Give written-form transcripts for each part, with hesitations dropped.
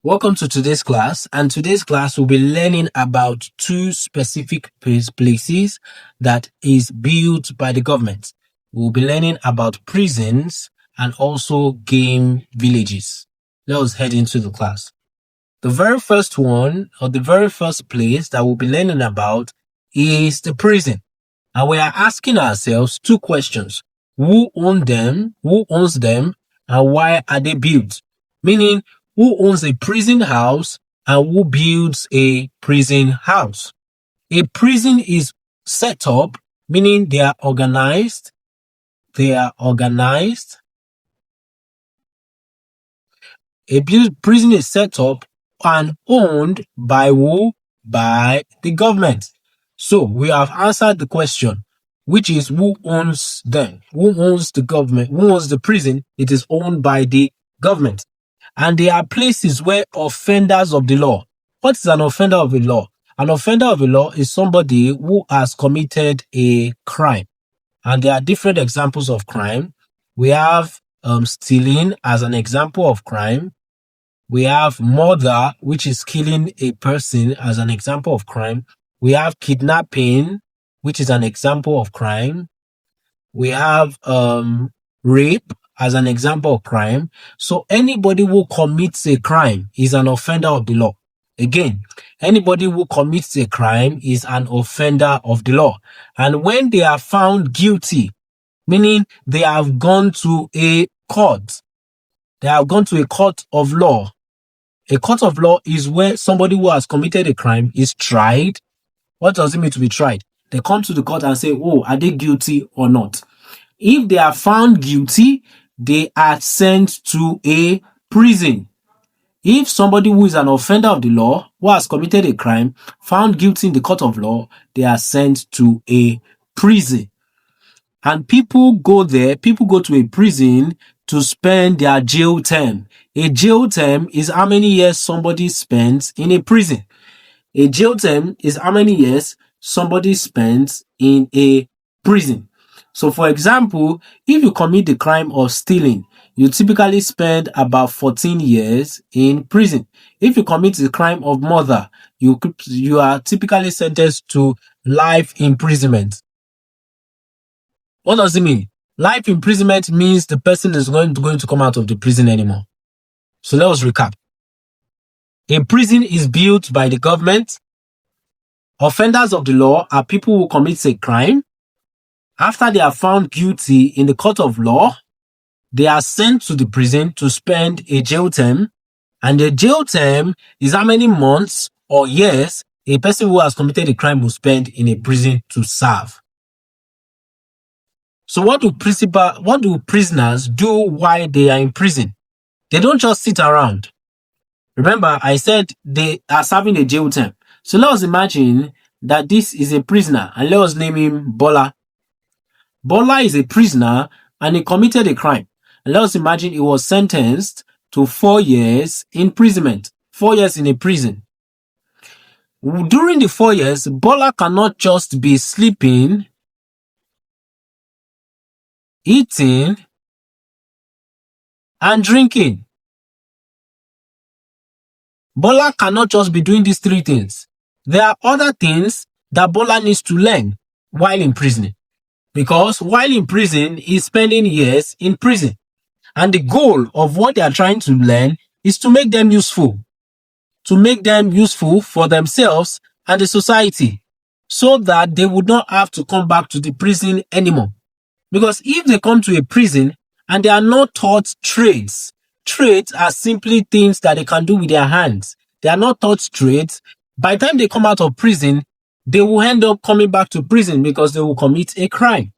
Welcome to today's class, and today's class we'll be learning about two specific places that is built by the government. We'll be learning about prisons and also game villages. Let us head into the class. The very first one, or the very first place that we'll be learning about is the prison. And we are asking ourselves two questions. Who owns them, and why are they built? Meaning, who owns a prison house and who builds a prison house? A prison is set up, meaning they are organized. A prison is set up and owned by who? By the government. So we have answered the question, which is who owns them? Who owns the government? Who owns the prison? It is owned by the government. And there are places where offenders of the law. What is an offender of the law? An offender of the law is somebody who has committed a crime. And there are different examples of crime. We have stealing as an example of crime. We have murder, which is killing a person, as an example of crime. We have kidnapping, which is an example of crime. We have rape as an example of crime. So anybody who commits a crime is an offender of the law. Again, anybody who commits a crime is an offender of the law. And when they are found guilty, meaning they have gone to a court, they have gone to a court of law. A court of law is where somebody who has committed a crime is tried. What does it mean to be tried? They come to the court and say, oh, are they guilty or not? If they are found guilty, they are sent to a prison. If somebody who is an offender of the law, who has committed a crime, found guilty in the court of law, they are sent to a prison. And people go to a prison to spend their jail term. A jail term is how many years somebody spends in a prison. A jail term is how many years somebody spends in a prison. So, for example, if you commit the crime of stealing, you typically spend about 14 years in prison. If you commit the crime of murder, you are typically sentenced to life imprisonment. What does it mean? Life imprisonment means the person is going to come out of the prison anymore. So let us recap. A prison is built by the government. Offenders of the law are people who commit a crime. After they are found guilty in the court of law, they are sent to the prison to spend a jail term. And the jail term is how many months or years a person who has committed a crime will spend in a prison to serve. So what do prisoners do while they are in prison? They don't just sit around. Remember, I said they are serving a jail term. So let us imagine that this is a prisoner and let us name him Bola. Bola is a prisoner and he committed a crime. And let us imagine he was sentenced to 4 years imprisonment, 4 years in a prison. During the 4 years, Bola cannot just be sleeping, eating, and drinking. Bola cannot just be doing these three things. There are other things that Bola needs to learn while in prison. Because while in prison, he's spending years in prison. And the goal of what they are trying to learn is to make them useful. To make them useful for themselves and the society. So that they would not have to come back to the prison anymore. Because if they come to a prison and they are not taught trades are simply things that they can do with their hands. They are not taught trades. By the time they come out of prison, they will end up coming back to prison because they will commit a crime.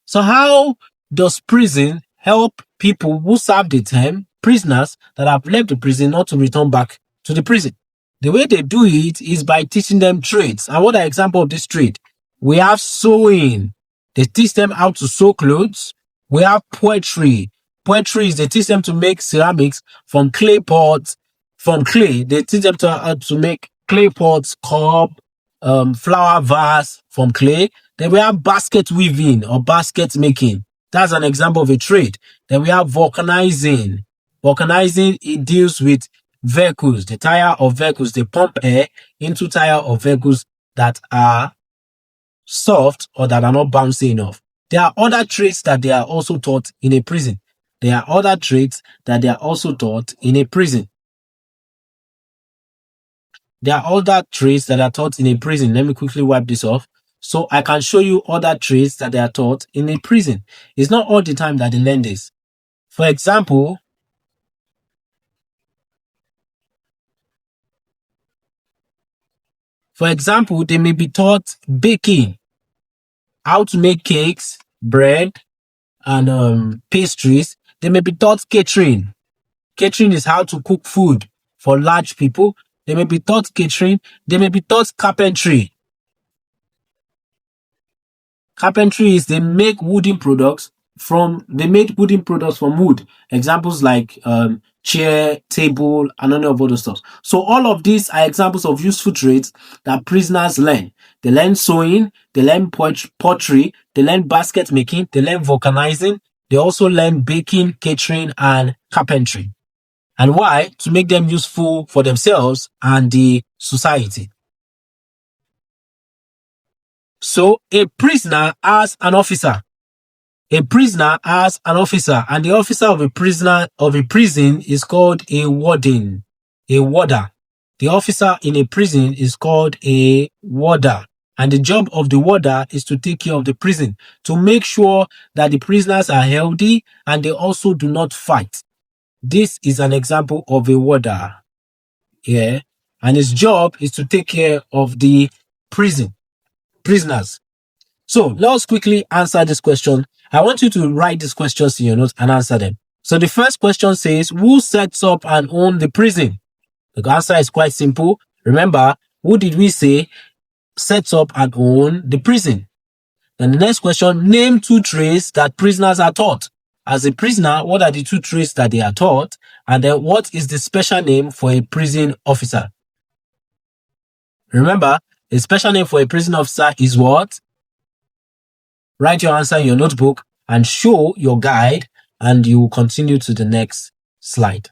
So how does prison help people who serve the term, prisoners that have left the prison, not to return back to the prison? The way they do it is by teaching them trades. And what are examples of this trade? We have sewing. They teach them how to sew clothes. We have poetry. Poetry is they teach them to make ceramics from clay pots. From clay, they teach them to make clay pots, cup, flower vase from clay. Then we have basket weaving or basket making. That's an example of a trade. Then we have vulcanizing. Vulcanizing, it deals with vehicles, the tire of vehicles. They pump air into tire of vehicles that are soft or that are not bouncy enough. There are other traits that they are also taught in a prison. There are other traits that they are also taught in a prison. There are other traits that are taught in a prison. Let me quickly wipe this off. So I can show you other traits that they are taught in a prison. It's not all the time that they learn this. For example, they may be taught baking, how to make cakes, bread, and pastries. They may be taught catering. Catering is how to cook food for large people. They may be taught catering. They may be taught carpentry. Carpentry is they make wooden products from wood. Examples like chair, table, and any of other stuff. So all of these are examples of useful trades that prisoners learn. They learn sewing, they learn pottery, they learn basket making, they learn vulcanizing, they also learn baking, catering, and carpentry. And why? To make them useful for themselves and the society. So a prisoner has an officer. A prisoner has an officer, and the officer of a prison is called a warden, a warder. The officer in a prison is called a warder. And the job of the warder is to take care of the prison, to make sure that the prisoners are healthy and they also do not fight. This is an example of a warder. Yeah. And his job is to take care of the prisoners. So let's quickly answer this question. I want you to write these questions in your notes and answer them. So the first question says, who sets up and owns the prison? The answer is quite simple. Remember, who did we say sets up and owns the prison? Then the next question, name 2 trades that prisoners are taught. As a prisoner, what are the 2 trades that they are taught? And then what is the special name for a prison officer? Remember, a special name for a prison officer is what? Write your answer in your notebook and show your guide, and you will continue to the next slide.